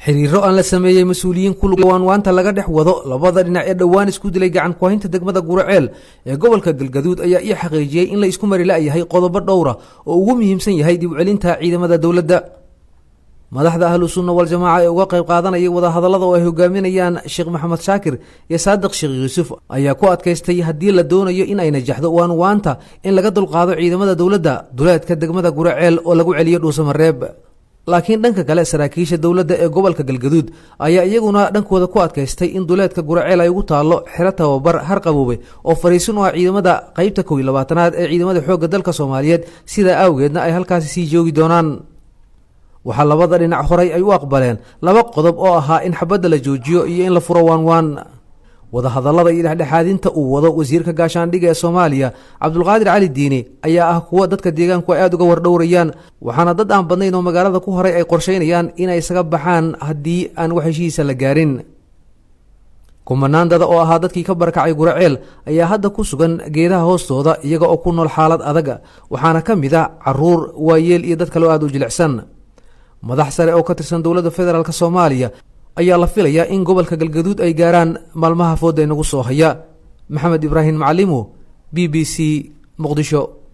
xiriiro aan la sameeyay mas'uuliyiin ku lug waanta laga dhex wado labada dhinac ee dhawaan isku dilay gacan ku haynta degmada Guraceel ee gobolka Galgaduud ayaa ii xaqiijiyay in la isku mari la'yahay qodobo dhowr ah oo ugu muhiimsan yahay dib u celinta ciidamada dawladda. madaxda ahlus sunna wal jamaa ee uga qayb qaadanaya wada hadallada oo ay hogaaminayaan Sheekh Maxamed Shaakir iyo Saadiq Sheekh Yuusuf ayaa ku adkaystay haddii la doonayo in ay najaxdo waanta in laga dulqaado ciidamada dawladda duleedka degmada Guraceel oo lagu celiyo Dhuusamareeb. laakiin dhanka kale saraakiisha dawladda ee gobolka Galgaduud ayaa iyaguna dhankooda ku adkaystay in duleedka Guraceel ay ugu taalo xiro tababar harqaboobe oo fariisin oo ciidamada qaybta 12aad ee ciidamada xoogga dalka Soomaaliyeed sida awgeedna ay halkaas sii joogi doonaan. waxaa labada dhinac horay ay u aqbaleen laba qodob oo ahaa in xabadda la joojiyo iyo in la furo waan wada hadallada iyo dhexdhexaadinta uu wado wasiirka gaashaandhigga ee Soomaaliya Cabdulqaadir Cali Diini ayaa ah kuwa dadka deegaanku ay aad uga wardhowrayaan waxaana dad aan badnayn oo magaalada ku horay ay qorsheynayaan in ay isaga baxaan haddii aan wax heshiis la gaarin. kumanaandada oo ahaa dadkii ka barakacay Guraceel ayaa hadda ku sugan geedaha hoostooda iyaga oo ku nool xaalad adag waxaana ka mid ah caruur waayeel iyo dad kale oo aad u jilicsan. madax sare oo ka tirsan dawladda federaalka Soomaaliya ayaa la filayaa in gobolka Galgaduud ay gaaraan maalmaha fooda inagu soo haya. Maxamed Ibraahim Macalimo, BBC, Muqdisho.